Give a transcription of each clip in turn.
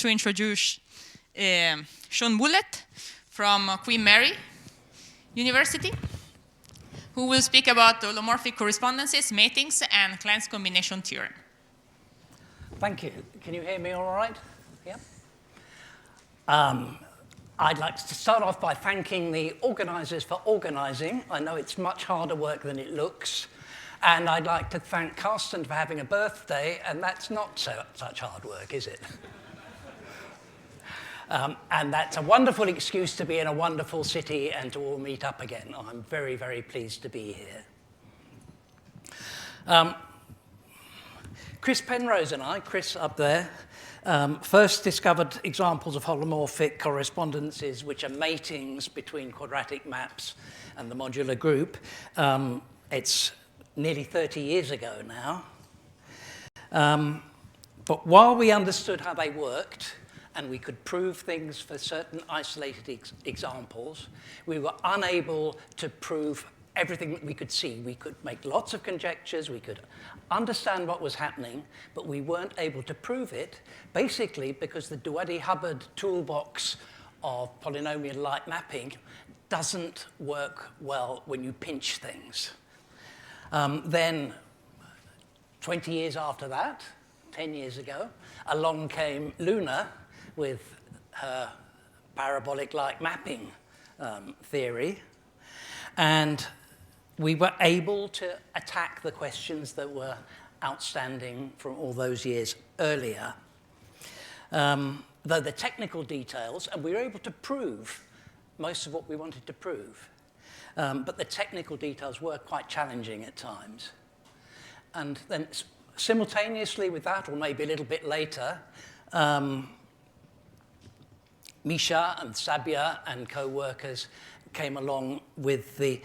to introduce Sean Bullitt from Queen Mary University, who will speak about holomorphic correspondences, matings, and Klein's combination theorem. Thank you. Can you hear me all right? Yeah. I'd like to start off by thanking the organizers for organizing. I know it's much harder work than it looks. And I'd like to thank Carsten for having a birthday, and that's not such hard work, is it? And that's a wonderful excuse to be in a wonderful city and to all meet up again. I'm very, very pleased to be here. Chris Penrose and I, Chris up there, first discovered examples of holomorphic correspondences, which are matings between quadratic maps and the modular group. It's nearly 30 years ago now. But while we understood how they worked, and we could prove things for certain isolated examples, we were unable to prove everything that we could see. We could make lots of conjectures, we could understand what was happening, but we weren't able to prove it, basically because the Duoddy-Hubbard toolbox of polynomial light mapping doesn't work well when you pinch things. Then 20 years after that, 10 years ago, along came Luna with her parabolic light mapping theory, and we were able to attack the questions that were outstanding from all those years earlier. Though the technical details, and we were able to prove most of what we wanted to prove, but the technical details were quite challenging at times. And then simultaneously with that, or maybe a little bit later, Misha and Sabia and co-workers came along with the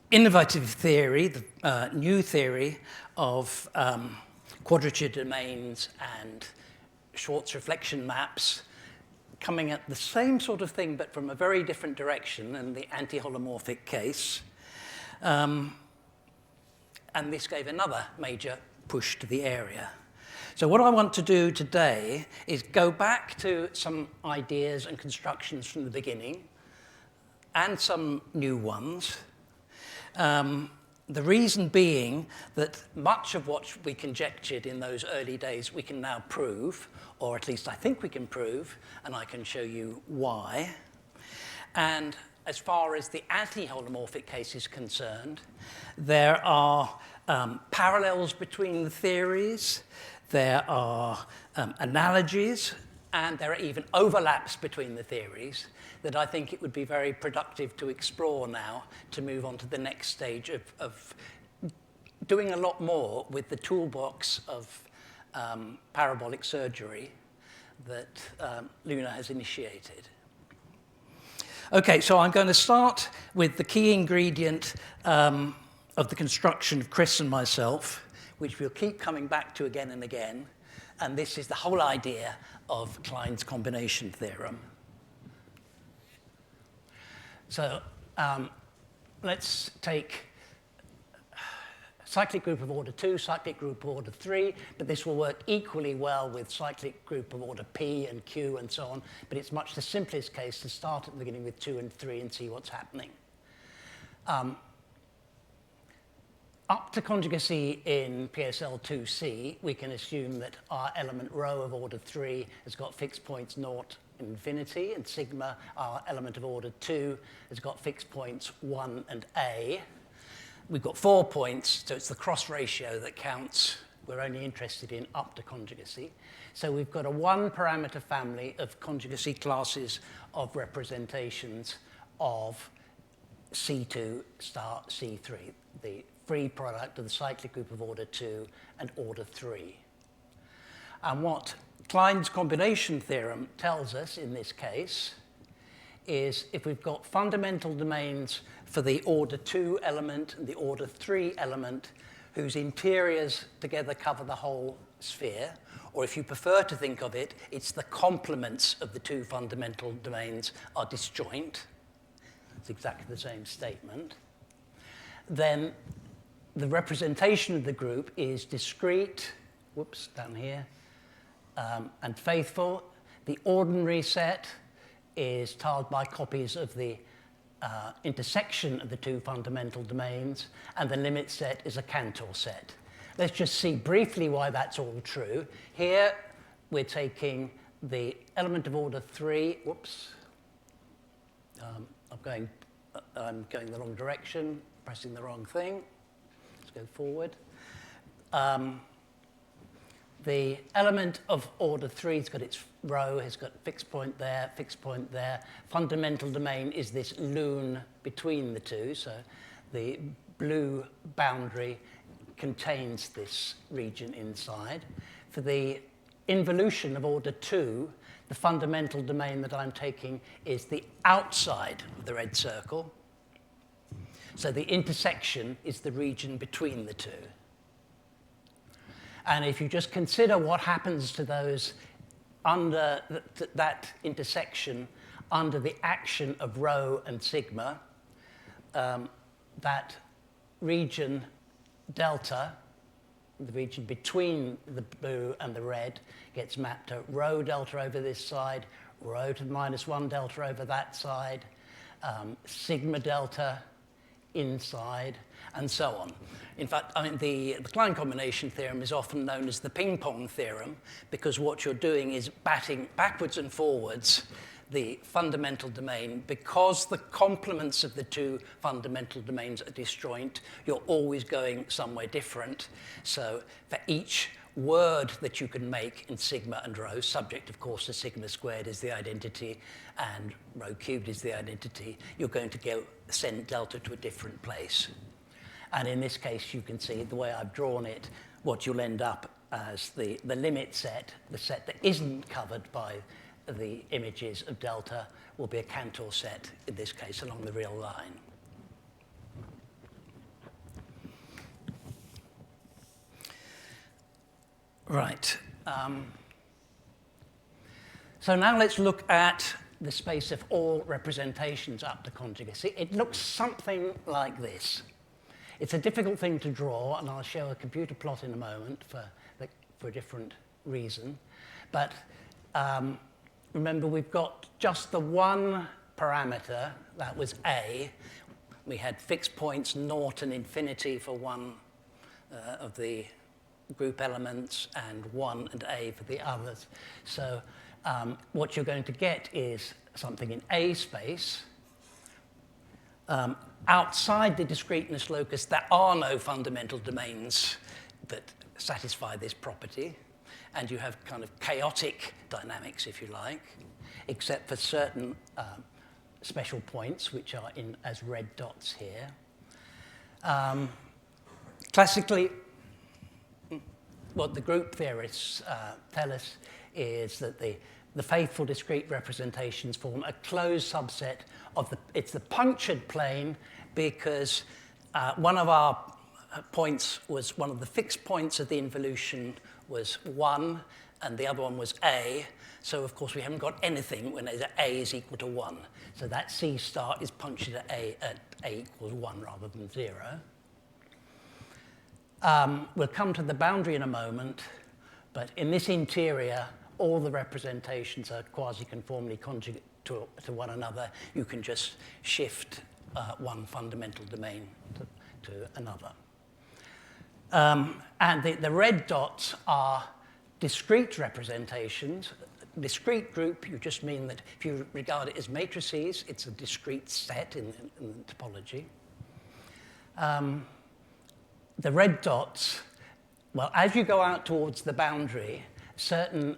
innovative theory, the new theory of quadrature domains and Schwartz reflection maps, coming at the same sort of thing, but from a very different direction in the anti-holomorphic case. And this gave another major push to the area. So what I want to do today is go back to some ideas and constructions from the beginning, and some new ones. The reason being that much of what we conjectured in those early days we can now prove, or at least I think we can prove, and I can show you why. And as far as the anti-holomorphic case is concerned, there are parallels between the theories, there are analogies, and there are even overlaps between the theories that I think it would be very productive to explore now to move on to the next stage of doing a lot more with the toolbox of parabolic surgery that Luna has initiated. Okay, so I'm going to start with the key ingredient of the construction of Chris and myself, which we'll keep coming back to again and again, and this is the whole idea of Klein's combination theorem. So let's take a cyclic group of order 2, cyclic group of order 3, but this will work equally well with cyclic group of order P and Q and so on, but it's much the simplest case to start at the beginning with 2 and 3 and see what's happening. Up to conjugacy in PSL2C, we can assume that our element rho of order 3 has got fixed points 0, infinity, and sigma, our element of order 2, has got fixed points 1 and A. We've got 4 points, so it's the cross ratio that counts. We're only interested in up to conjugacy. So we've got a one-parameter family of conjugacy classes of representations of C2 star C3, the free product of the cyclic group of order 2 and order 3. And what Klein's combination theorem tells us in this case is if we've got fundamental domains for the order 2 element and the order 3 element whose interiors together cover the whole sphere, or if you prefer to think of it, it's the complements of the two fundamental domains are disjoint. It's exactly the same statement. Then the representation of the group is discrete, whoops, down here, and faithful. The ordinary set is tiled by copies of the intersection of the two fundamental domains, and the limit set is a Cantor set. Let's just see briefly why that's all true. Here, we're taking the element of order 3. Whoops. I'm going the wrong direction, pressing the wrong thing. Let's go forward. The element of order 3 has got its row, has got fixed point there, fixed point there. Fundamental domain is this loon between the two, so the blue boundary contains this region inside. For the involution of order 2, the fundamental domain that I'm taking is the outside of the red circle. So the intersection is the region between the two. And if you just consider what happens to those under that intersection under the action of rho and sigma, that region delta, the region between the blue and the red, gets mapped to rho delta over this side, rho to the -1 delta over that side, sigma delta inside, and so on. In fact, I mean, the Klein combination theorem is often known as the ping-pong theorem, because what you're doing is batting backwards and forwards the fundamental domain. Because the complements of the two fundamental domains are disjoint, you're always going somewhere different. So for each word that you can make in sigma and rho, subject, of course, to sigma squared is the identity and rho cubed is the identity, you're going to send delta to a different place. And in this case, you can see the way I've drawn it, what you'll end up as the limit set, the set that isn't covered by the images of delta, will be a Cantor set, in this case, along the real line. Right. So now let's look at the space of all representations up to conjugacy. It looks something like this. It's a difficult thing to draw, and I'll show a computer plot in a moment for a different reason. But remember, we've got just the one parameter, that was A. We had fixed points, 0 and infinity for one of the group elements, and 1 and A for the others. So what you're going to get is something in A space. Outside the discreteness locus, there are no fundamental domains that satisfy this property, and you have kind of chaotic dynamics, if you like, except for certain special points, which are in as red dots here. Classically, what the group theorists tell us is that the faithful discrete representations form a closed subset of it's the punctured plane, because one of our points was, one of the fixed points of the involution was 1, and the other one was A. So of course we haven't got anything when A is equal to 1. So that C star is punctured at A equals 1 rather than 0. We'll come to the boundary in a moment, but in this interior, all the representations are quasi-conformly conjugate to one another. You can just shift one fundamental domain to another. And the red dots are discrete representations. Discrete group, you just mean that if you regard it as matrices, it's a discrete set in topology. The red dots, well, as you go out towards the boundary, certain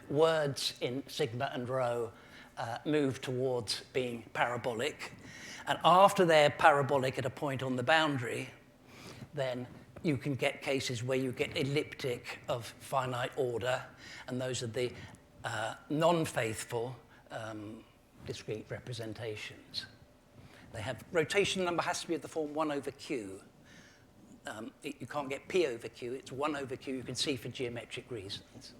words in sigma and rho move towards being parabolic. And after they're parabolic at a point on the boundary, then you can get cases where you get elliptic of finite order, and those are the non-faithful discrete representations. They have rotation number has to be of the form 1 over q. You can't get p over q, it's 1 over q, you can see for geometric reasons.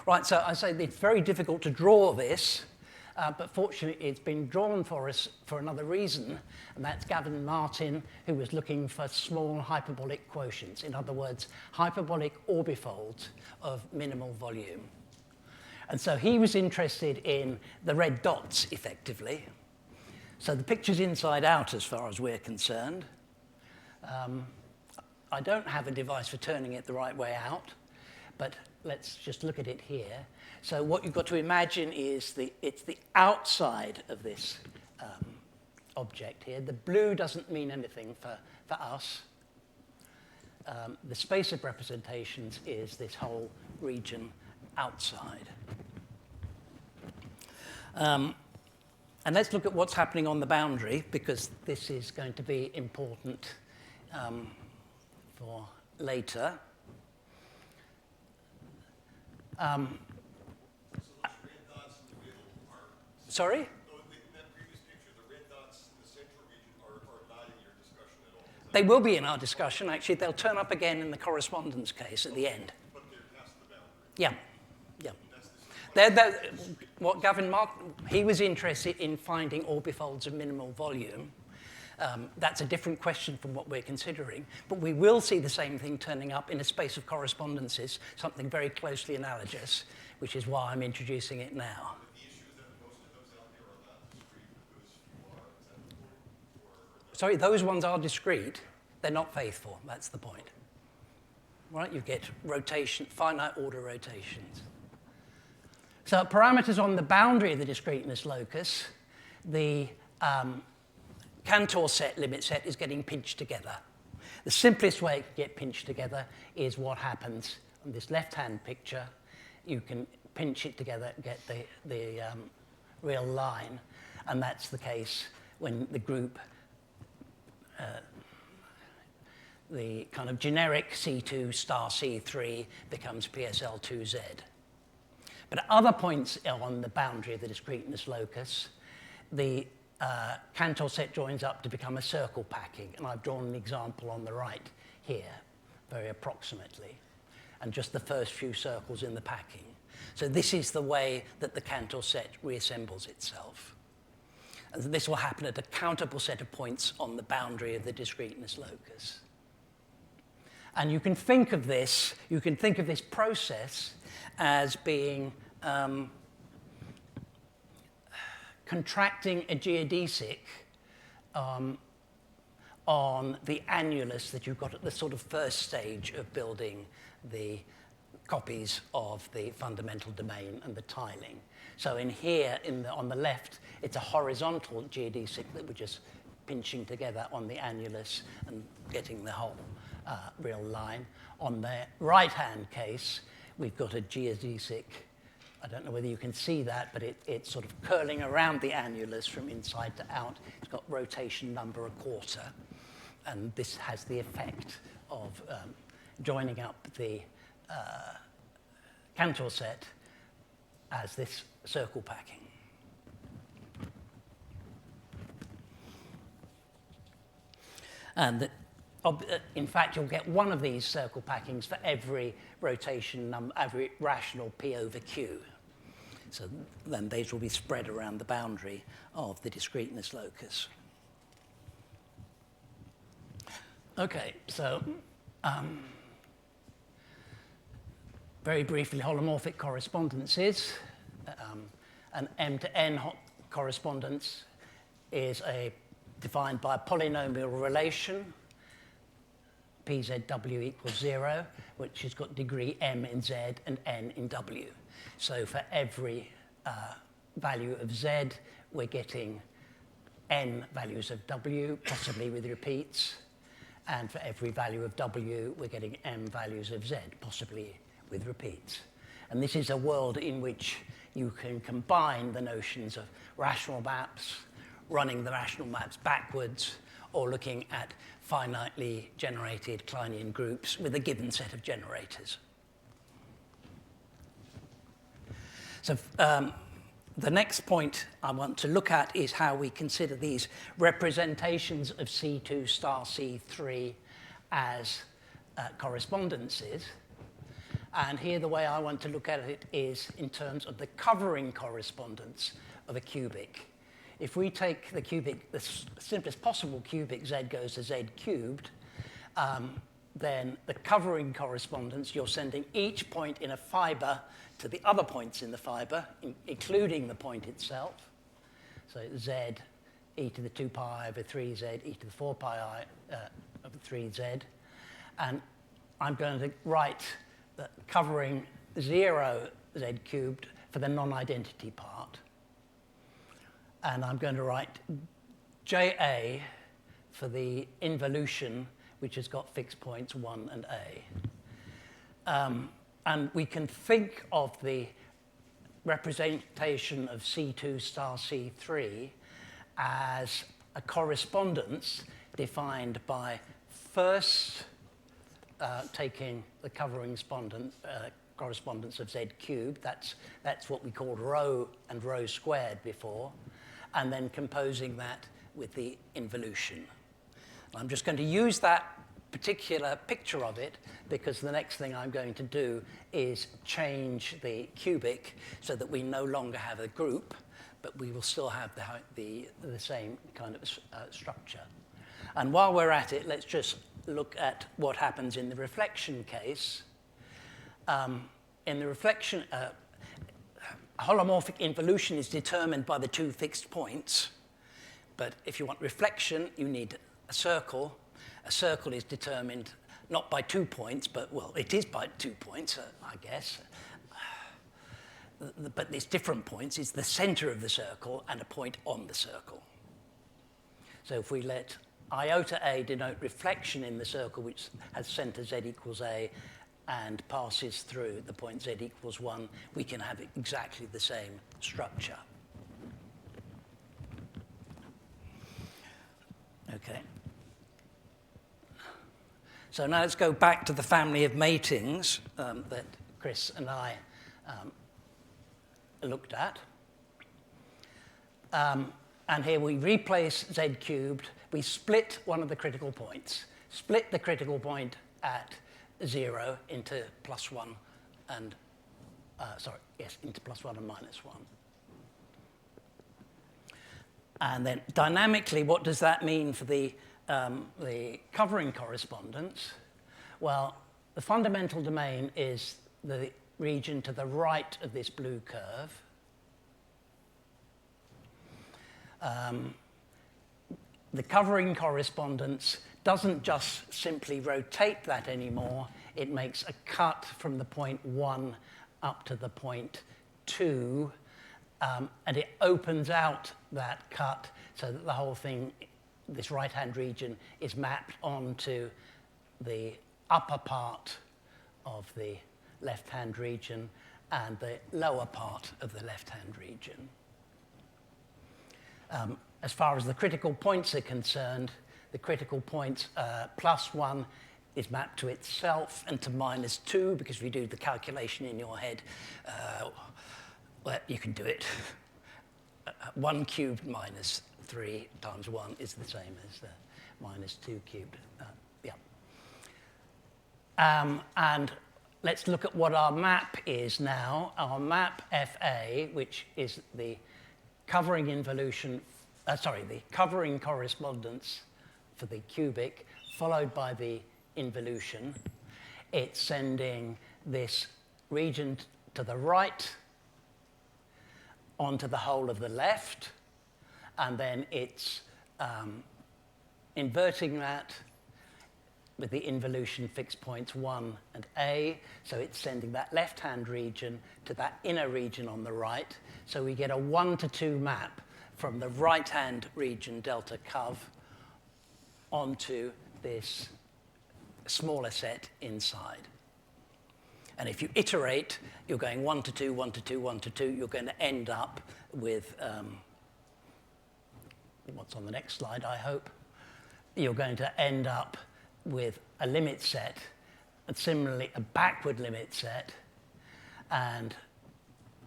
Right, so I say it's very difficult to draw this, but fortunately it's been drawn for us for another reason, and that's Gavin Martin, who was looking for small hyperbolic quotients. In other words, hyperbolic orbifolds of minimal volume. And so he was interested in the red dots, effectively. So the picture's inside out as far as we're concerned. I don't have a device for turning it the right way out, but let's just look at it here. So what you've got to imagine is it's the outside of this object here. The blue doesn't mean anything for us. The space of representations is this whole region outside. And let's look at what's happening on the boundary, because this is going to be important for later. Sorry? In that previous picture, the red dots in the central region are not in your discussion at all. They will be in our discussion. Actually, they'll turn up again in the correspondence case at the end. But they're past the boundary. Yeah, yeah. That's the What Gavin marked, he was interested in finding orbifolds of minimal volume. That's a different question from what we're considering. But we will see the same thing turning up in a space of correspondences, something very closely analogous, which is why I'm introducing it now. the issue is that most of those out there are not discrete, because Sorry, those ones are discrete. They're not faithful. That's the point. Right? You get rotation, finite order rotations. So parameters on the boundary of the discreteness locus, the Cantor set, limit set, is getting pinched together. The simplest way it can get pinched together is what happens on this left-hand picture. You can pinch it together, get the real line, and that's the case when the group, the kind of generic C2 star C3 becomes PSL2Z. But at other points on the boundary of the discreteness locus, the Cantor set joins up to become a circle packing, and I've drawn an example on the right here, very approximately, and just the first few circles in the packing. So this is the way that the Cantor set reassembles itself. And this will happen at a countable set of points on the boundary of the discreteness locus. And you can think of this process as being contracting a geodesic on the annulus that you've got at the sort of first stage of building the copies of the fundamental domain and the tiling. So in here, on the left, it's a horizontal geodesic that we're just pinching together on the annulus and getting the whole real line. On the right-hand case, we've got a geodesic. I don't know whether you can see that, but it's sort of curling around the annulus from inside to out. It's got rotation number 1/4, and this has the effect of joining up the Cantor set as this circle packing. And in fact, you'll get one of these circle packings for every rotation every rational P over Q. So then these will be spread around the boundary of the discreteness locus. Okay, so very briefly, holomorphic correspondences. An M-to-N correspondence is defined by a polynomial relation, PZW equals 0, which has got degree M in Z and N in W. So for every value of Z, we're getting N values of W, possibly with repeats. And for every value of W, we're getting M values of Z, possibly with repeats. And this is a world in which you can combine the notions of rational maps, running the rational maps backwards, or looking at finitely generated Kleinian groups with a given set of generators. So the next point I want to look at is how we consider these representations of C2 star C3 as correspondences. And here the way I want to look at it is in terms of the covering correspondence of a cubic. If we take the cubic, the simplest possible cubic, Z goes to Z cubed, then the covering correspondence, you're sending each point in a fiber to the other points in the fiber, including the point itself. So z e to the 2 pi over 3z e to the 4 pi I over 3z. And I'm going to write the covering 0 z cubed for the non-identity part. And I'm going to write JA for the involution, which has got fixed points 1 and A. And we can think of the representation of C2 star C3 as a correspondence defined by first taking the covering correspondence of z cubed, that's what we called rho and rho squared before, and then composing that with the involution. I'm just going to use that particular picture of it because the next thing I'm going to do is change the cubic so that we no longer have a group, but we will still have the same kind of structure. And while we're at it, let's just look at what happens in the reflection case. In the reflection, holomorphic involution is determined by the two fixed points, but if you want reflection, you need a circle. A circle is determined not by 2 points, but, well, it is by 2 points, I guess. But it's different points. It's the center of the circle and a point on the circle. So if we let iota A denote reflection in the circle, which has center z equals A and passes through the point z equals 1, we can have exactly the same structure. Okay. So now let's go back to the family of matings that Chris and I looked at. And here we replace z cubed. We split one of the critical points. Split the critical point at 0 into +1 and, into +1 and -1. And then dynamically, what does that mean for the covering correspondence? Well, the fundamental domain is the region to the right of this blue curve. The covering correspondence doesn't just simply rotate that anymore. It makes a cut from the point 1 up to the point 2, and it opens out that cut so that the whole thing, this right-hand region, is mapped onto the upper part of the left-hand region and the lower part of the left-hand region. As far as the critical points are concerned, the critical points +1 is mapped to itself and to -2, because if you do the calculation in your head, well, you can do it. 1 cubed minus 3 times 1 is the same as the -2 cubed. And let's look at what our map is now. Our map FA, which is the covering involution, the covering correspondence for the cubic, followed by the involution. It's sending this region to the right onto the whole of the left, and then it's inverting that with the involution fixed points 1 and A, so it's sending that left-hand region to that inner region on the right, so we get a 1-to-2 map from the right-hand region, delta cov, onto this smaller set inside. And if you iterate, you're going 1-to-2, 1-to-2, 1-to-2, you're going to end up with, what's on the next slide, I hope? You're going to end up with a limit set, and similarly a backward limit set. And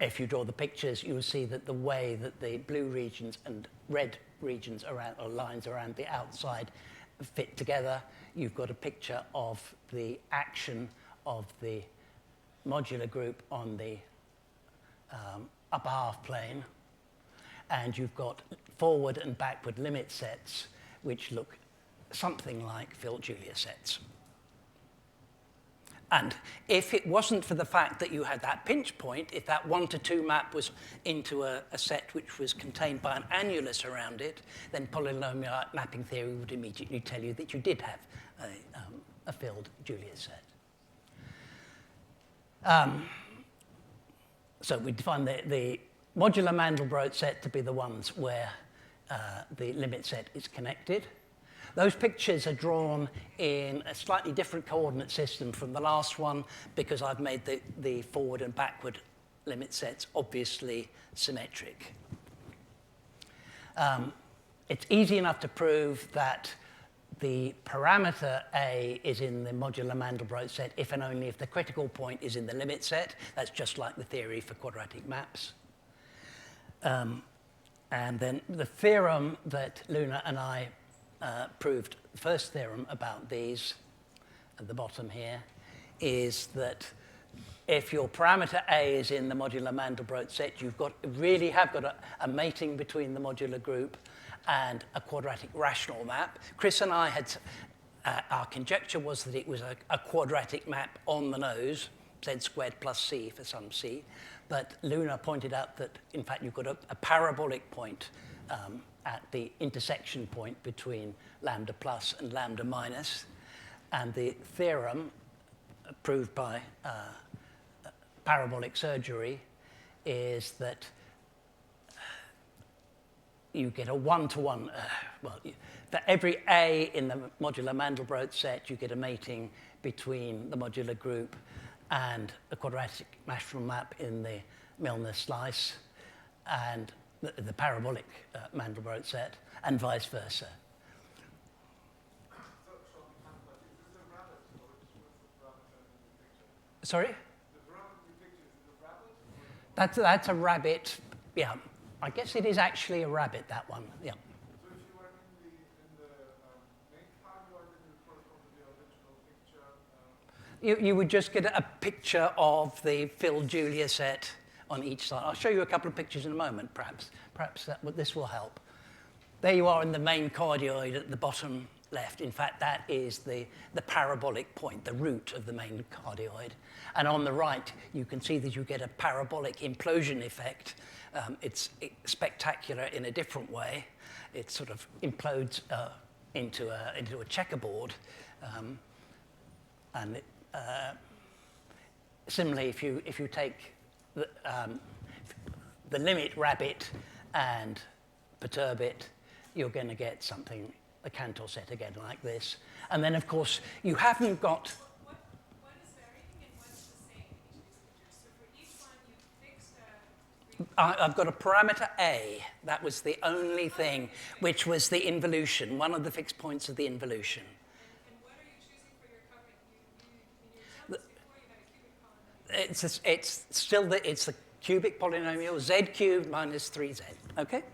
if you draw the pictures, you'll see that the way that the blue regions and red regions around, or lines around the outside, fit together, you've got a picture of the action of the modular group on the upper half plane, and you've got forward and backward limit sets which look something like Filt-Julia sets. And if it wasn't for the fact that you had that pinch point, if that 1 to 2 map was into a set which was contained by an annulus around it, then polynomial mapping theory would immediately tell you that you did have a filled Julius set. So we define the modular Mandelbrot set to be the ones where the limit set is connected. Those pictures are drawn in a slightly different coordinate system from the last one because I've made the forward and backward limit sets obviously symmetric. It's easy enough to prove that the parameter A is in the modular Mandelbrot set if and only if the critical point is in the limit set. That's just like the theory for quadratic maps. And then the theorem that Luna and I proved, the first theorem about these at the bottom here, is that if your parameter A is in the modular Mandelbrot set, you've really have got a mating between the modular group and a quadratic rational map. Chris and I had, our conjecture was that it was a quadratic map on the nose, z squared plus c for some c, but Luna pointed out that, in fact, you've got a parabolic point at the intersection point between lambda plus and lambda minus, and the theorem proved by parabolic surgery is that you get a one-to-one, for every A in the modular Mandelbrot set, you get a mating between the modular group and a quadratic rational map in the Milnor slice, and the parabolic Mandelbrot set, and vice versa. Sorry? That's a rabbit, yeah. I guess it is actually a rabbit, that one, yeah. So if you were in the main cardioid, then you correspond to the original picture. You would just get a picture of the filled Julia set on each side. I'll show you a couple of pictures in a moment, perhaps. Perhaps this will help. There you are in the main cardioid at the bottom left. In fact, that is the parabolic point, the root of the main cardioid. And on the right, you can see that you get a parabolic implosion effect. It's spectacular in a different way. It sort of implodes into a checkerboard. Similarly, if you take the limit rabbit and perturb it, you're going to get something, a Cantor set again like this. And then, of course, you haven't got... What is varying and what's the same in each of these pictures? So for each one, you fixed a... I've got a parameter A. That was the only thing, which was the involution, one of the fixed points of the involution. And what are you choosing for your covering? In your examples before, you had a cubic polynomial. It's still the cubic polynomial, z cubed minus 3z, okay?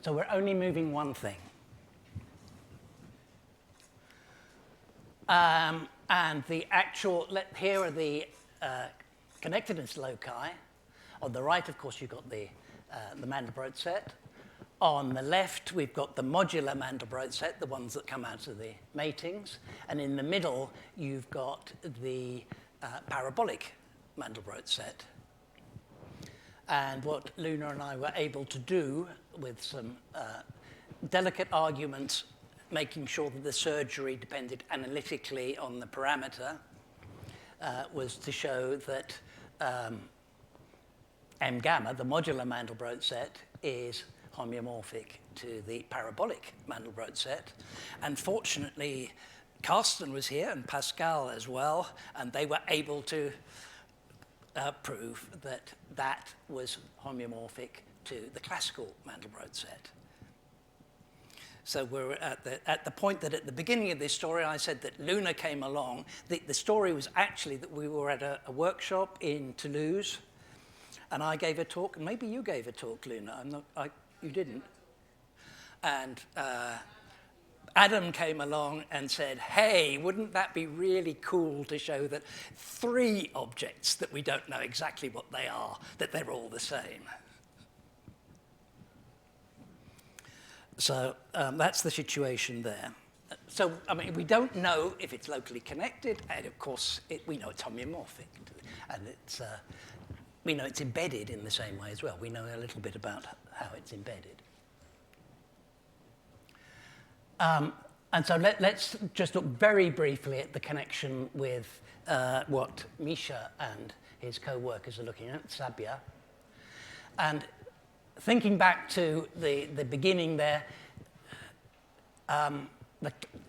So we're only moving one thing. And the actual, here are the connectedness loci. On the right, of course, you've got the Mandelbrot set. On the left, we've got the modular Mandelbrot set, the ones that come out of the matings. And in the middle, you've got the parabolic Mandelbrot set. And what Luna and I were able to do with some delicate arguments, making sure that the surgery depended analytically on the parameter, was to show that M gamma, the modular Mandelbrot set, is homeomorphic to the parabolic Mandelbrot set. And fortunately, Carsten was here and Pascal as well, and they were able to prove that that was homeomorphic to the classical Mandelbrot set. So we're at the point that at the beginning of this story, I said that Luna came along. The story was actually that we were at a workshop in Toulouse, and I gave a talk, and maybe you gave a talk, Luna. You didn't. And Adam came along and said, hey, wouldn't that be really cool to show that 3 objects that we don't know exactly what they are, that they're all the same? So that's the situation there. so, I mean, we don't know if it's locally connected, and of course, we know it's homeomorphic, and we know it's embedded in the same way as well. We know a little bit about how it's embedded. And so let's just look very briefly at the connection with what Misha and his co-workers are looking at, Sabia. And thinking back to the beginning there, I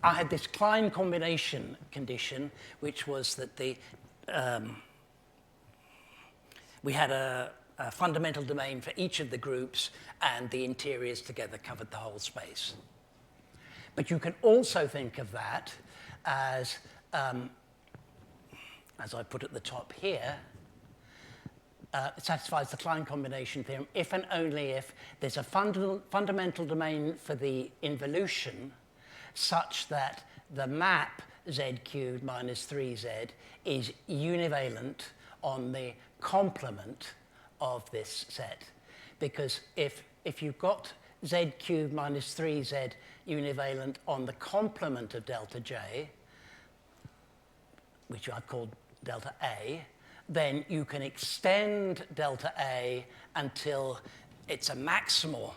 had this Klein combination condition, which was that we had a fundamental domain for each of the groups, and the interiors together covered the whole space. But you can also think of that as I put at the top here, it satisfies the Klein combination theorem if and only if there's a fundamental domain for the involution such that the map z cubed minus 3z is univalent on the complement of this set. Because if you've got z cubed minus 3z univalent on the complement of delta j, which I've called delta A, then you can extend delta A until it's a maximal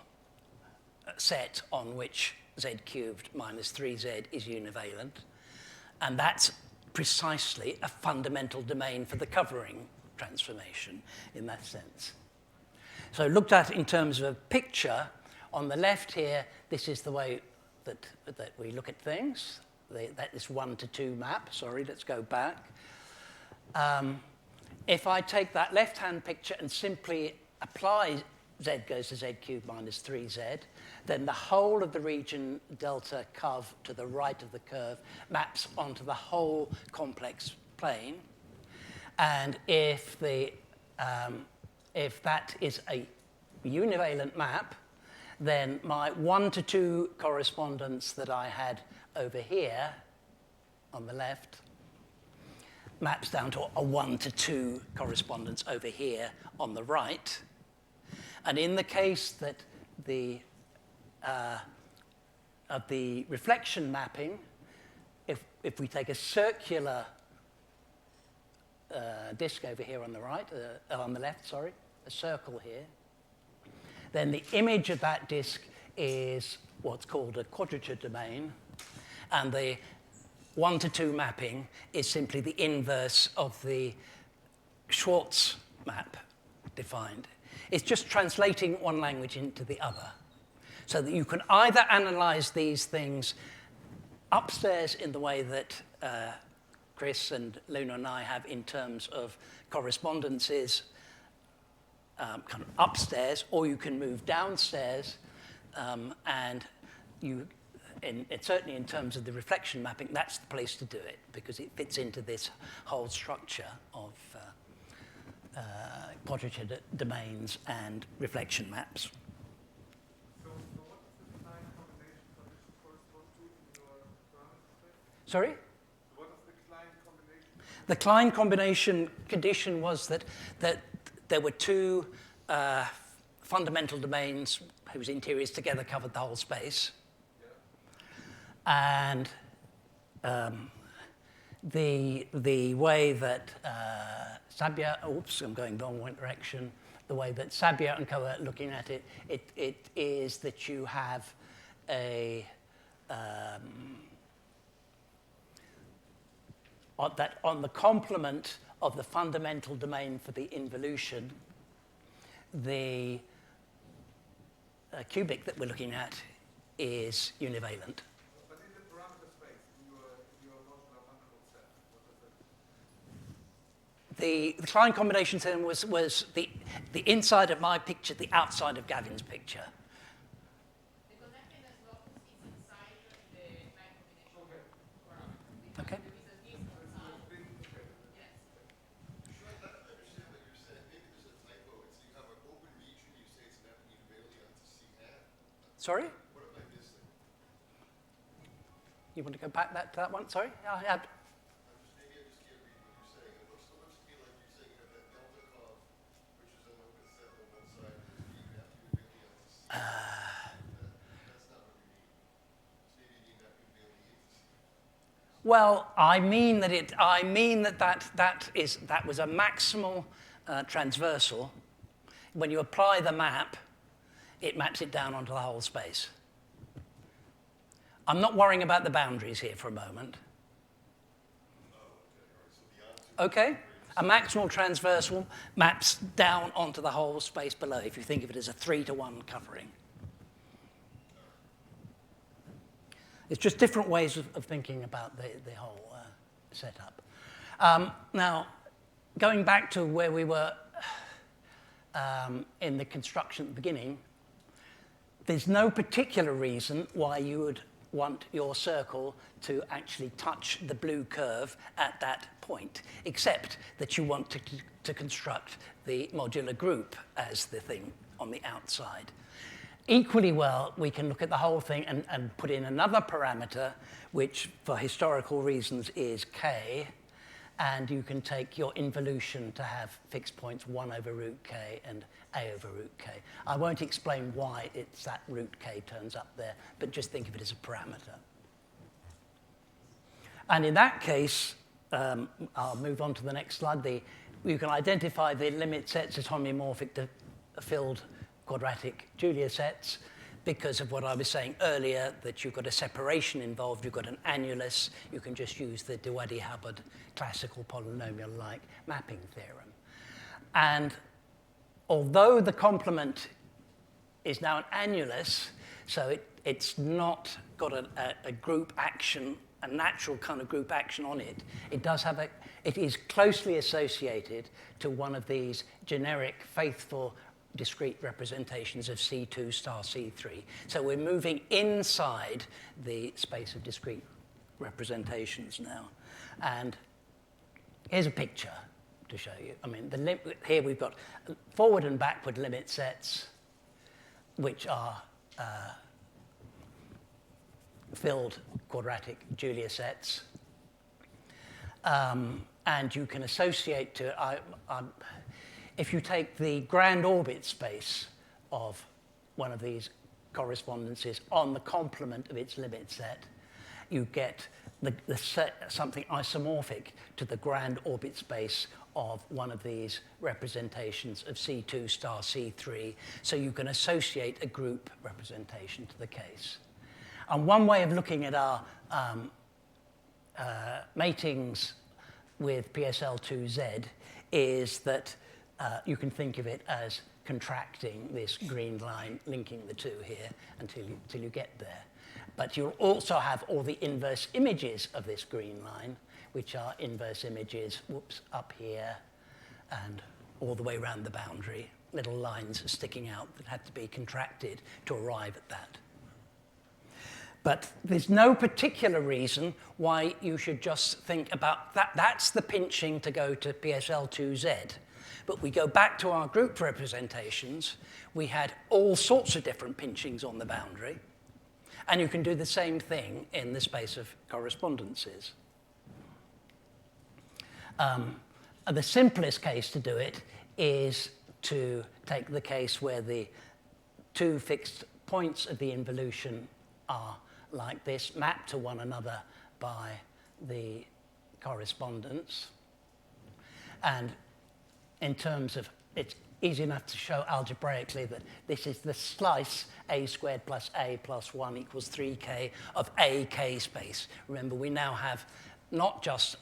set on which z cubed minus 3z is univalent. And that's precisely a fundamental domain for the covering transformation in that sense. So looked at in terms of a picture, on the left here, this is the way that we look at things. That is 1-to-2 map. Sorry, let's go back. If I take that left-hand picture and simply apply z goes to z cubed minus 3z, then the whole of the region delta cov to the right of the curve maps onto the whole complex plane. And if that is a univalent map, then my 1-to-2 correspondence that I had over here on the left maps down to a 1-to-2 correspondence over here on the right. And in the case that of the reflection mapping, if we take a circular disk over here on the right, on the left, sorry, a circle here, then the image of that disk is what's called a quadrature domain, and the 1-to-2 mapping is simply the inverse of the Schwartz map defined. It's just translating one language into the other, so that you can either analyze these things upstairs in the way that Chris and Luna and I have in terms of correspondences kind of upstairs, or you can move downstairs, and certainly in terms of the reflection mapping, that's the place to do it, because it fits into this whole structure of quadrature domains and reflection maps. So what does the Klein combination condition correspond to in your parameter space? Sorry? What does the Klein combination? The Klein combination condition was that there were two fundamental domains whose interiors together covered the whole space. Yeah. And the way that Sabia, oops, I'm going the wrong direction. The way that Sabia and co are looking at it, it is that you have that on the complement of the fundamental domain for the involution, the cubic that we're looking at is univalent. But in the parameter space, in your modular functional set, what does that mean? The Klein combination theorem was the inside of my picture, the outside of Gavin's picture. The connectedness locus is inside the Klein combination parameter. Okay. There is a disk outside. Yes. Sure, I don't understand what you're saying. Maybe there's a typo. It's you have an open region, you say it's mapping univalently onto C hat. Sorry? What am I missing? You want to go back to that one? Sorry? Maybe I just can't read what you're saying. It looks to me like you're saying you have that delta cov, which is an open set on one side, and you map univalently onto C. That's not what you mean. So maybe you need map univalently into C Well, I mean that was a maximal transversal. When you apply the map, it maps it down onto the whole space. I'm not worrying about the boundaries here for a moment. Okay? A maximal transversal maps down onto the whole space below, if you think of it as a 3-to-1 covering. It's just different ways of thinking about the whole setup. Now, going back to where we were in the construction at the beginning, there's no particular reason why you would want your circle to actually touch the blue curve at that point, except that you want to construct the modular group as the thing on the outside. Equally well, we can look at the whole thing and put in another parameter, which for historical reasons is k, and you can take your involution to have fixed points 1 over root k and a over root k. I won't explain why it's that root k turns up there, but just think of it as a parameter. And in that case, I'll move on to the next slide. You can identify the limit sets as homeomorphic to filled quadratic Julia sets because of what I was saying earlier, that you've got a separation involved, you've got an annulus, you can just use the Dewadi-Hubbard classical polynomial-like mapping theorem. And although the complement is now an annulus, so it's not got a group action, a natural kind of group action on it, it is closely associated to one of these generic faithful discrete representations of C2 star C3. So we're moving inside the space of discrete representations now. And here's a picture to show you. I mean, here we've got forward and backward limit sets, which are filled quadratic Julia sets. And you can associate to if you take the grand orbit space of one of these correspondences on the complement of its limit set, you get the set, something isomorphic to the grand orbit space of one of these representations of C2 star C3, so you can associate a group representation to the case. And one way of looking at our matings with PSL2Z is that you can think of it as contracting this green line, linking the two here until you get there. But you'll also have all the inverse images of this green line, which are inverse images, up here and all the way around the boundary, little lines sticking out that had to be contracted to arrive at that. But there's no particular reason why you should just think about that. That's the pinching to go to PSL2Z. But we go back to our group representations, we had all sorts of different pinchings on the boundary. And you can do the same thing in the space of correspondences. The simplest case to do it is to take the case where the two fixed points of the involution are like this, mapped to one another by the correspondence. And in terms of, it's easy enough to show algebraically that this is the slice a squared plus a plus 1 equals 3k of a k space. Remember, we now have not just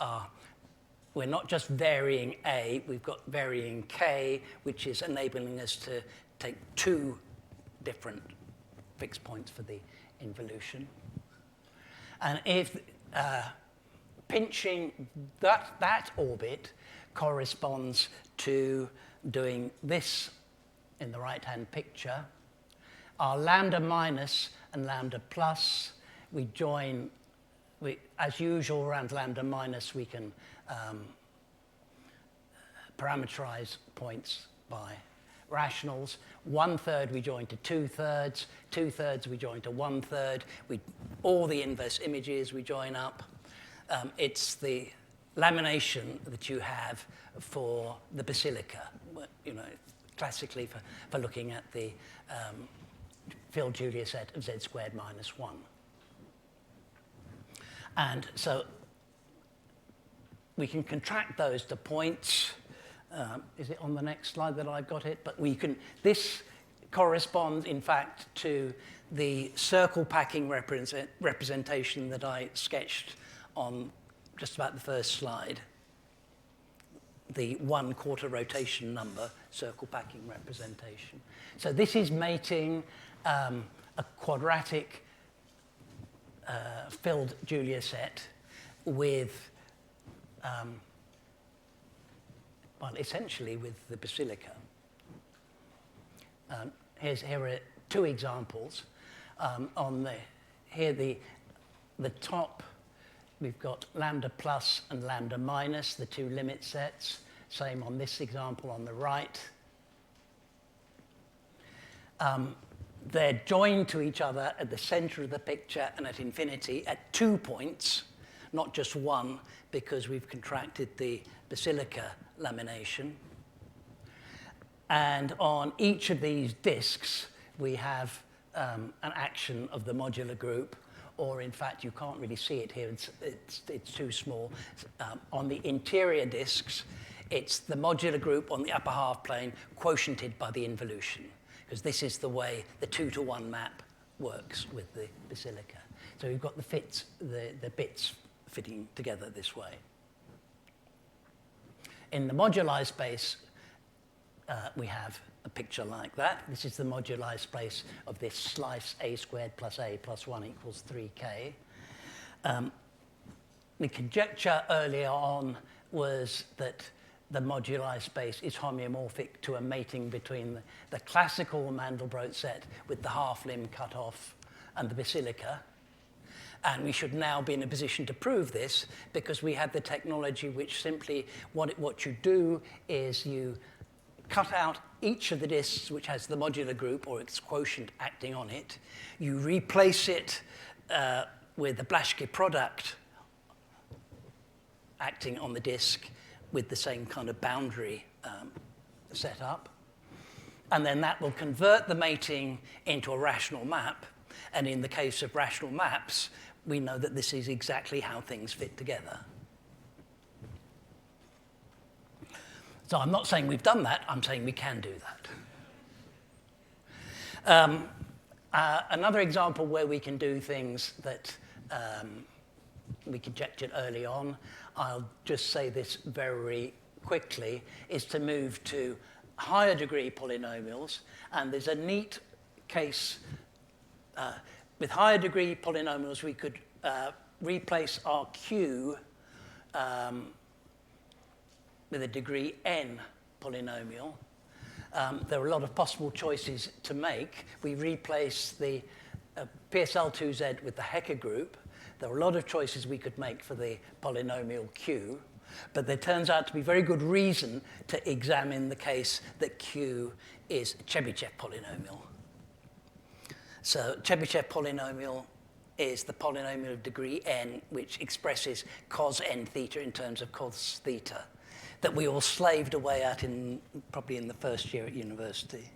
we're not just varying a, we've got varying k, which is enabling us to take two different fixed points for the involution. And if pinching that orbit corresponds to doing this in the right-hand picture, our lambda minus and lambda plus, we join, as usual around lambda minus, we can parameterize points by rationals. 1/3 we join to 2/3, 2/3 we join to 1/3, all the inverse images we join up. It's the lamination that you have for the basilica, classically for looking at the filled Julia set of z² minus 1. And so we can contract those to points. Is it on the next slide that I've got it? But this corresponds, in fact, to the circle packing representation that I sketched on just about the first slide. The 1/4 rotation number circle packing representation. So this is mating a quadratic filled Julia set with, well, essentially with the basilica. Here are two examples. Here the top, we've got lambda plus and lambda minus, the two limit sets. Same on this example on the right. They're joined to each other at the center of the picture and at infinity at 2 points, not just one, because we've contracted the basilica lamination. And on each of these disks, we have an action of the modular group, or in fact, you can't really see it here, it's too small. On the interior disks, it's the modular group on the upper half plane quotiented by the involution, because this is the way the 2-to-1 map works with the basilica. So we've got the bits fitting together this way. In the moduli space, we have a picture like that. This is the moduli space of this slice a squared plus a plus 1 equals 3k. The conjecture earlier on was that the moduli space is homeomorphic to a mating between the classical Mandelbrot set with the half limb cut off and the basilica. And we should now be in a position to prove this because we have the technology which simply, what you do is you cut out each of the disks which has the modular group or its quotient acting on it. You replace it with the Blaschke product acting on the disk with the same kind of boundary setup. And then that will convert the mating into a rational map. And in the case of rational maps, we know that this is exactly how things fit together. So I'm not saying we've done that, I'm saying we can do that. Another example where we can do things that we conjectured early on, I'll just say this very quickly, is to move to higher degree polynomials. And there's a neat case. With higher degree polynomials, we could replace our Q with a degree n polynomial. There are a lot of possible choices to make. We replace the PSL2Z with the Hecker group. There are a lot of choices we could make for the polynomial Q, but there turns out to be very good reason to examine the case that Q is a Chebyshev polynomial. So Chebyshev polynomial is the polynomial of degree n, which expresses cos n theta in terms of cos theta, that we all slaved away at probably in the first year at university.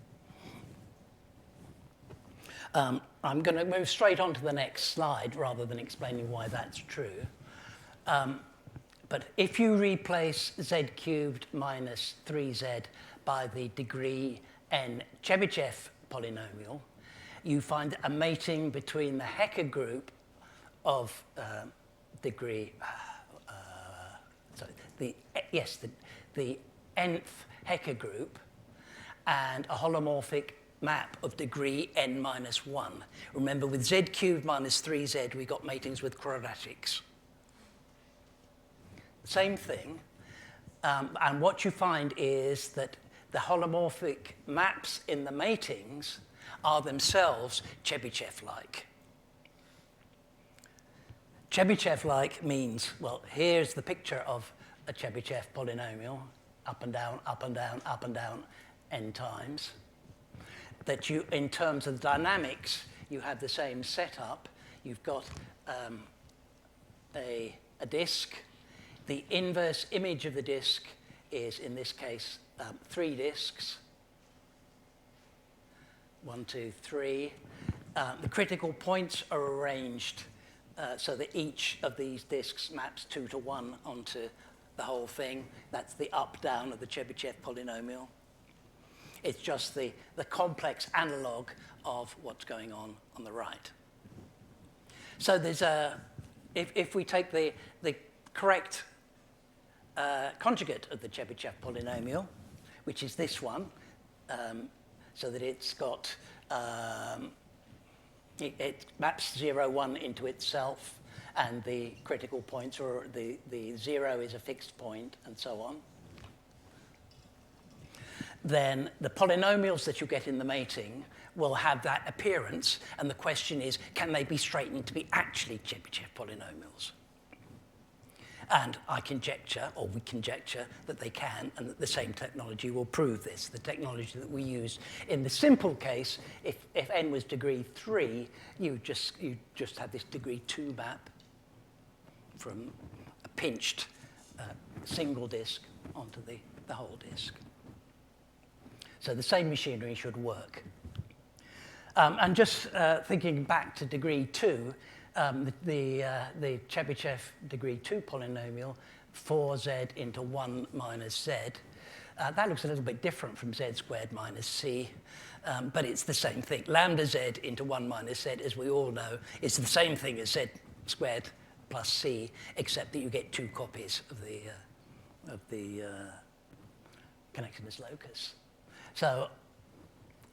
I'm going to move straight on to the next slide rather than explaining why that's true. But if you replace z cubed minus 3z by the degree n Chebyshev polynomial, you find a mating between the Hecker group of degree, the nth Hecker group and a holomorphic map of degree n minus 1. Remember, with z cubed minus 3z, we got matings with quadratics. Same thing. And what you find is that the holomorphic maps in the matings are themselves Chebyshev-like. Chebyshev-like means, well, here's the picture of a Chebyshev polynomial, up and down, up and down, up and down, n times. That you, in terms of dynamics, you have the same setup. You've got a disk. The inverse image of the disk is, in this case, 3 disks. 1, 2, 3. The critical points are arranged so that each of these disks maps 2 to 1 onto the whole thing. That's the up-down of the Chebyshev polynomial. It's just the complex analog of what's going on the right. So there's if we take the correct conjugate of the Chebyshev polynomial, which is this one, so that it's got, it maps 0, 1 into itself, and the critical points, or the 0 is a fixed point, and so on. Then the polynomials that you get in the mating will have that appearance, and the question is, can they be straightened to be actually Chebyshev polynomials? And I conjecture, or we conjecture, that they can, and that the same technology will prove this. The technology that we use in the simple case, if n was degree 3, you just have this degree 2 map from a pinched single disk onto the whole disk. So the same machinery should work. And just thinking back to degree 2, the Chebyshev degree 2 polynomial, 4z into 1 minus z, that looks a little bit different from z squared minus c, but it's the same thing. Lambda z into 1 minus z, as we all know, is the same thing as z squared plus c, except that you get 2 copies of the connectedness locus. So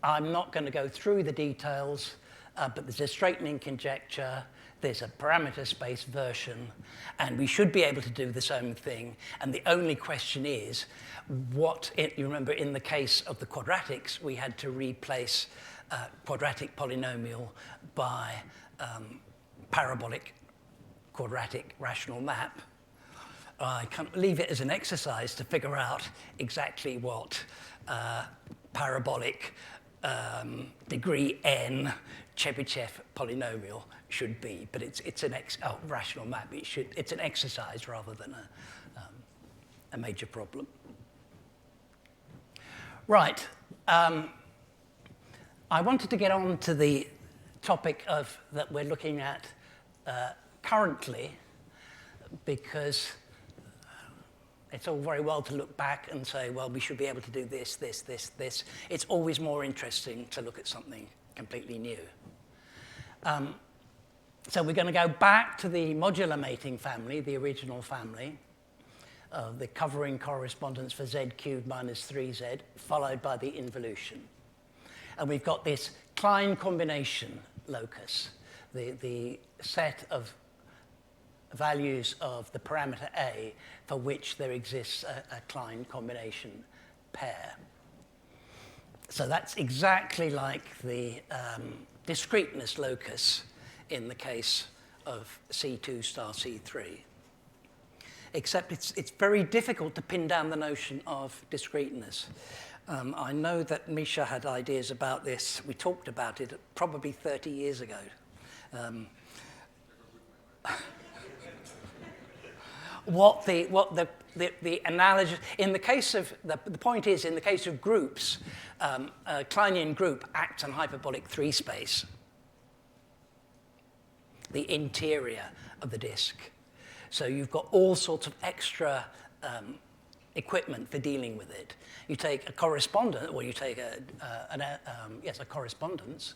I'm not going to go through the details, but there's a straightening conjecture, there's a parameter space version, and we should be able to do the same thing. And the only question is, you remember in the case of the quadratics, we had to replace quadratic polynomial by parabolic quadratic rational map. I can leave it as an exercise to figure out exactly what parabolic degree n Chebyshev polynomial should be, but it's an rational map. It's an exercise rather than a major problem. Right. I wanted to get on to the topic that we're looking at currently, because it's all very well to look back and say, well, we should be able to do this, this, this, this. It's always more interesting to look at something completely new. So we're going to go back to the modular mating family, the original family, the covering correspondence for z cubed minus 3z, followed by the involution. And we've got this Klein combination locus, the set of values of the parameter a for which there exists a Klein combination pair. So that's exactly like the discreteness locus in the case of C2 star C3. Except it's very difficult to pin down the notion of discreteness. I know that Misha had ideas about this. We talked about it probably 30 years ago. What the analogy, in the case of, the point is, in the case of groups, a Kleinian group acts on hyperbolic 3 space, the interior of the disk. So you've got all sorts of extra equipment for dealing with it. You take a correspondent, or you take a correspondence.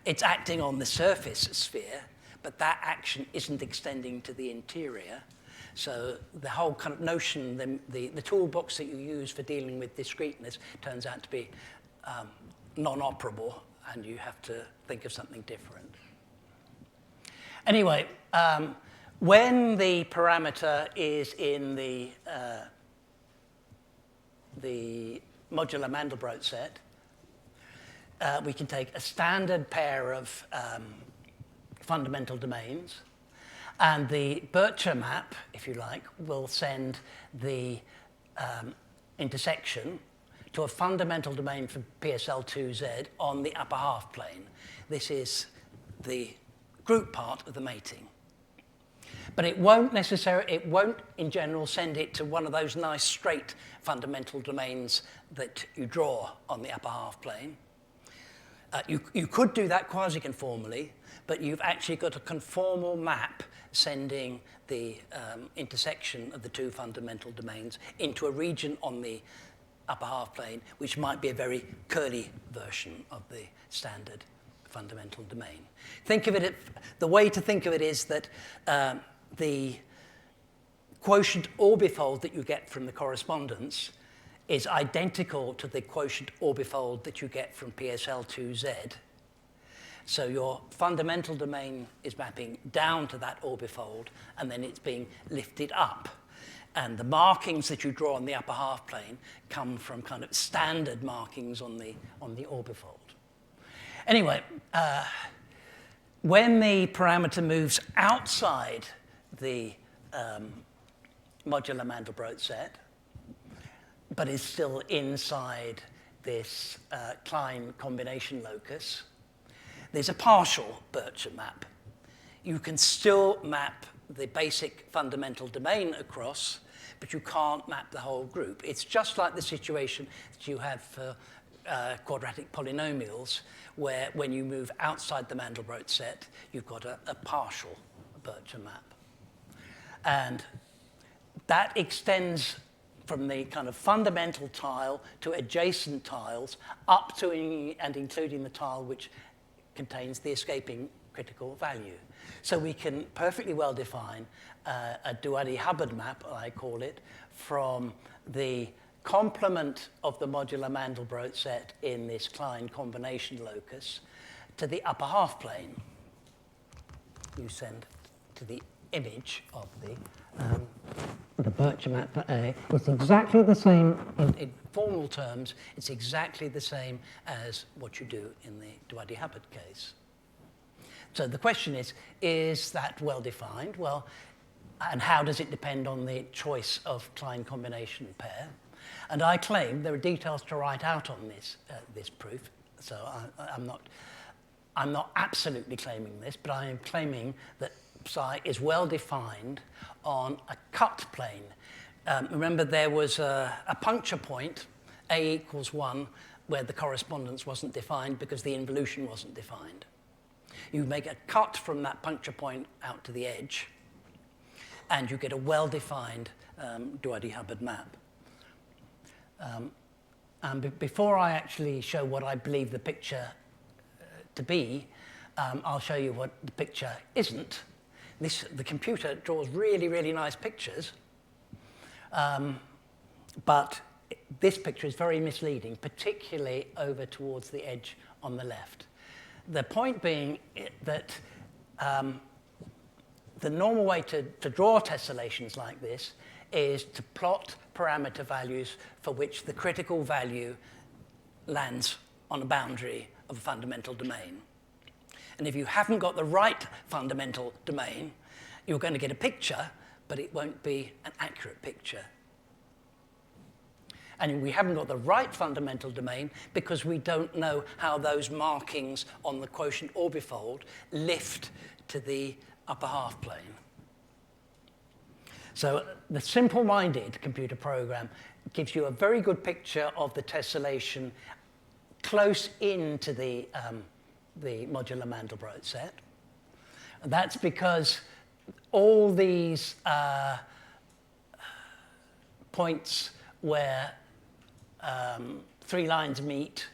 It's acting on the surface sphere, but that action isn't extending to the interior. So the whole kind of notion, the toolbox that you use for dealing with discreteness turns out to be non-operable, and you have to think of something different. Anyway, when the parameter is in the modular Mandelbrot set, we can take a standard pair of fundamental domains, and the Bircher map, if you like, will send the intersection to a fundamental domain for PSL2Z on the upper half plane. This is the group part of the mating. But it won't in general send it to one of those nice straight fundamental domains that you draw on the upper half plane. You could do that quasi-conformally, but you've actually got a conformal map sending the intersection of the two fundamental domains into a region on the upper half plane, which might be a very curly version of the standard fundamental domain. Think of it, the way to think of it is that the quotient orbifold that you get from the correspondence is identical to the quotient orbifold that you get from PSL2Z. So your fundamental domain is mapping down to that orbifold, and then it's being lifted up. And the markings that you draw on the upper half plane come from kind of standard markings on the orbifold. Anyway, when the parameter moves outside the modular Mandelbrot set, but is still inside this Klein combination locus, there's a partial Bircher map. You can still map the basic fundamental domain across, but you can't map the whole group. It's just like the situation that you have for quadratic polynomials, where when you move outside the Mandelbrot set, you've got a partial Bircher map. And that extends from the kind of fundamental tile to adjacent tiles, up to and including the tile which contains the escaping critical value. So we can perfectly well define a Duadi-Hubbard map, I call it, from the complement of the modular Mandelbrot set in this Klein combination locus to the upper half plane. You send to the image of the Bircher map for A. It's exactly the same, in formal terms, it's exactly the same as what you do in the Duadi-Hubbard case. So the question is that well defined? Well, and how does it depend on the choice of Klein combination pair? And I claim there are details to write out on this proof. So I'm not absolutely claiming this, but I am claiming that psi is well defined on a cut plane. Remember, there was a puncture point, A equals 1, where the correspondence wasn't defined because the involution wasn't defined. You make a cut from that puncture point out to the edge, and you get a well-defined Duadi-Hubbard map. And before I actually show what I believe the picture to be, I'll show you what the picture isn't. The computer draws really, really nice pictures, but this picture is very misleading, particularly over towards the edge on the left. The point being that the normal way to draw tessellations like this is to plot parameter values for which the critical value lands on a boundary of a fundamental domain. And if you haven't got the right fundamental domain, you're going to get a picture, but it won't be an accurate picture. And we haven't got the right fundamental domain because we don't know how those markings on the quotient orbifold lift to the upper half plane. So the simple-minded computer program gives you a very good picture of the tessellation close into the modular Mandelbrot set. And that's because all these points where 3 lines meet,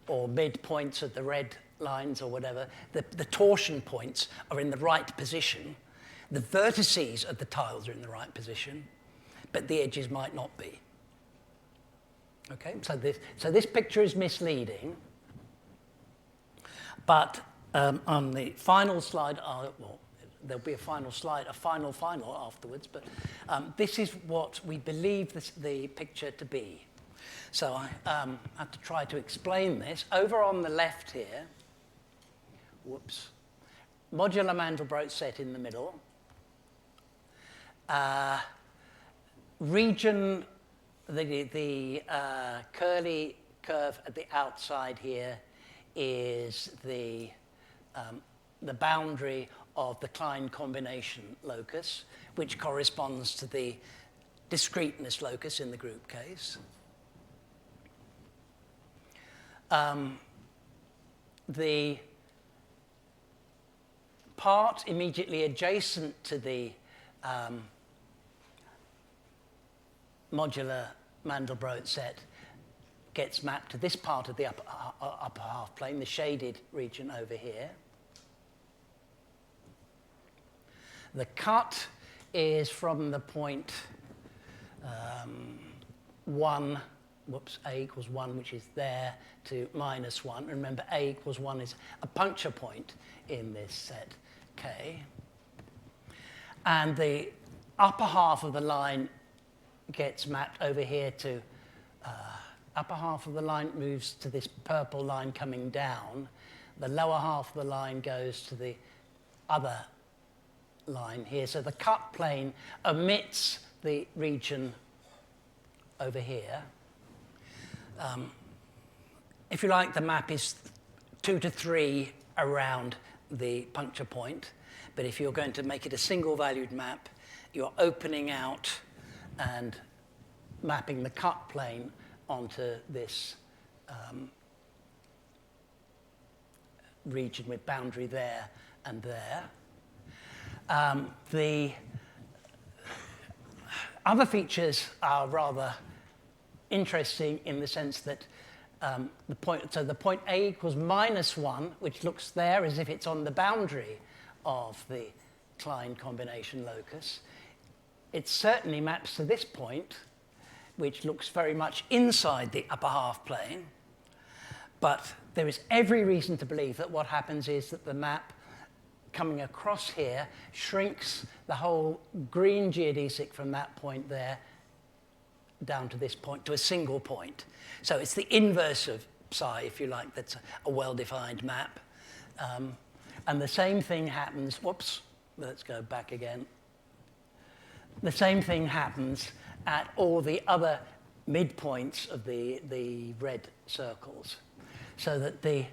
or midpoints at the red lines or whatever, the torsion points are in the right position. The vertices of the tiles are in the right position, but the edges might not be. Okay, so this picture is misleading, but on the final slide, well, there'll be a final slide, a final afterwards, but this is what we believe the picture to be. So I have to try to explain this. Over on the left here, whoops, modular Mandelbrot set in the middle. Region, the curly curve at the outside here is the boundary of the Klein combination locus, which corresponds to the discreteness locus in the group case. the part immediately adjacent to the modular Mandelbrot set gets mapped to this part of the upper half plane, the shaded region over here. The cut is from the point 1, a equals 1, which is there, to -1. Remember, a equals 1 is a puncture point in this set K. And the upper half of the line gets mapped over here to, upper half of the line moves to this purple line coming down. The lower half of the line goes to the other line here. So the cut plane omits the region over here. If you like, the map is 2 to 3 around the puncture point. But if you're going to make it a single-valued map, you're opening out and mapping the cut plane onto this region with boundary there and there. The other features are rather interesting in the sense that the point A equals -1, which looks there as if it's on the boundary of the Klein combination locus. It certainly maps to this point, which looks very much inside the upper half plane. But there is every reason to believe that what happens is that the map coming across here shrinks the whole green geodesic from that point there down to this point, to a single point. So it's the inverse of psi, if you like, that's a well-defined map. And the same thing happens, whoops, let's go back again. The same thing happens at all the other midpoints of the red circles. So that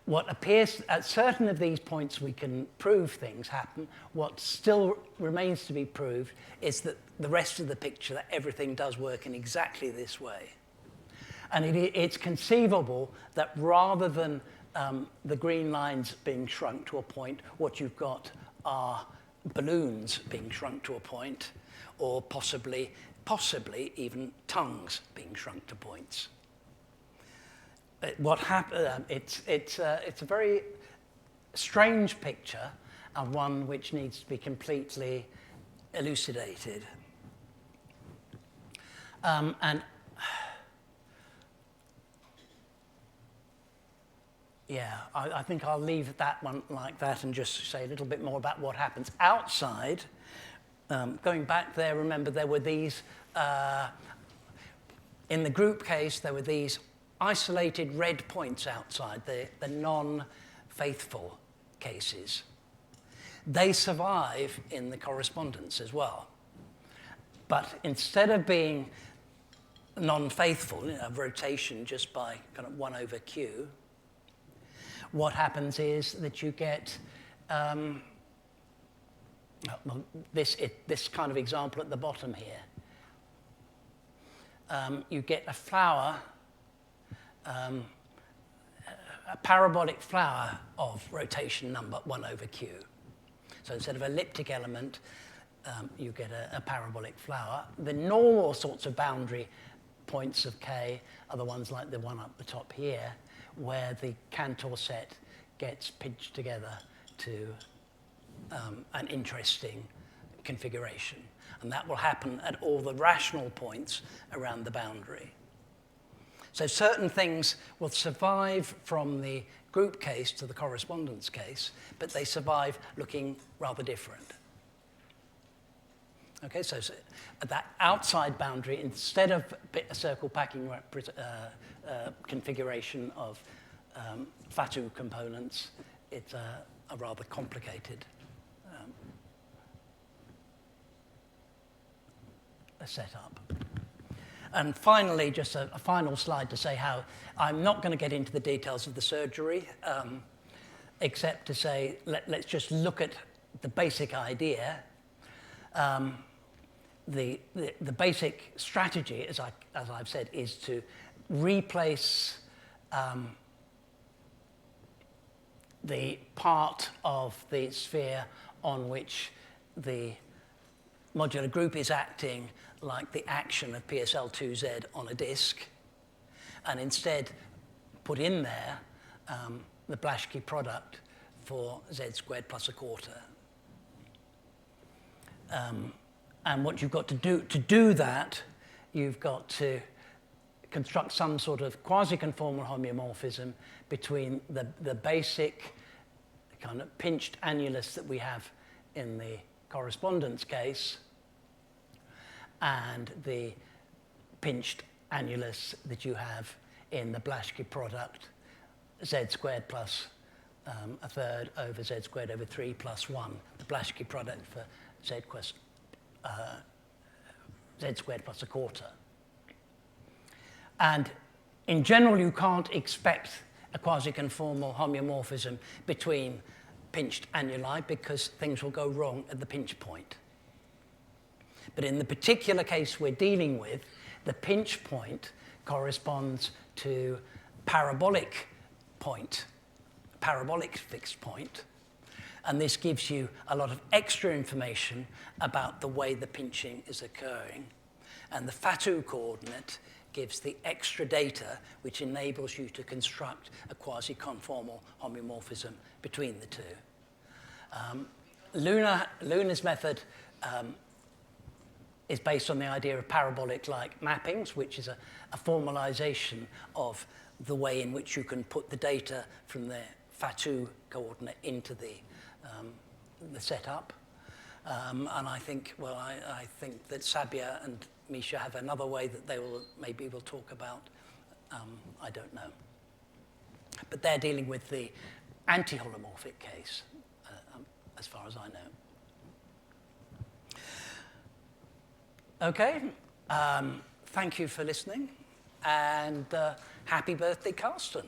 what appears at certain of these points we can prove things happen. What still remains to be proved is that the rest of the picture, that everything does work in exactly this way. And it's conceivable that rather than the green lines being shrunk to a point, what you've got are balloons being shrunk to a point, or possibly even tongues being shrunk to points. What happened? It's a very strange picture, and one which needs to be completely elucidated. Yeah, I think I'll leave that one like that and just say a little bit more about what happens outside. Going back there, remember there were these, in the group case, there were these isolated red points outside, the non-faithful cases. They survive in the correspondence as well. But instead of being non-faithful, rotation just by kind of 1 over q, what happens is that you get this kind of example at the bottom here. You get a flower, a parabolic flower of rotation number 1 over q. So instead of elliptic element, you get a parabolic flower. The normal sorts of boundary points of K are the ones like the one up the top here, where the Cantor set gets pinched together to an interesting configuration. And that will happen at all the rational points around the boundary. So certain things will survive from the group case to the correspondence case, but they survive looking rather different. Okay, so at that outside boundary, instead of a circle packing configuration of Fatou components, it's a rather complicated setup. And finally, just a final slide to say how I'm not going to get into the details of the surgery, except to say let's just look at the basic idea. The basic strategy, as I've said, is to replace the part of the sphere on which the modular group is acting like the action of PSL2Z on a disk, and instead put in there the Blaschke product for Z squared plus a quarter. And what you've got to do that, you've got to construct some sort of quasi-conformal homeomorphism between the basic kind of pinched annulus that we have in the correspondence case and the pinched annulus that you have in the Blaschke product, Z squared plus a third over Z squared over 3 plus 1, the Blaschke product for Z squared plus a quarter. And in general, you can't expect a quasi-conformal homeomorphism between pinched annuli because things will go wrong at the pinch point. But in the particular case we're dealing with, the pinch point corresponds to parabolic point, parabolic fixed point. And this gives you a lot of extra information about the way the pinching is occurring. And the Fatou coordinate gives the extra data which enables you to construct a quasi-conformal homeomorphism between the two. Luna's method is based on the idea of parabolic-like mappings, which is a formalization of the way in which you can put the data from the Fatou coordinate into the setup. And I think, well, I think that Sabia and Misha have another way that they will maybe will talk about. I don't know. But they're dealing with the anti-holomorphic case, as far as I know. Okay, thank you for listening, and happy birthday, Carsten.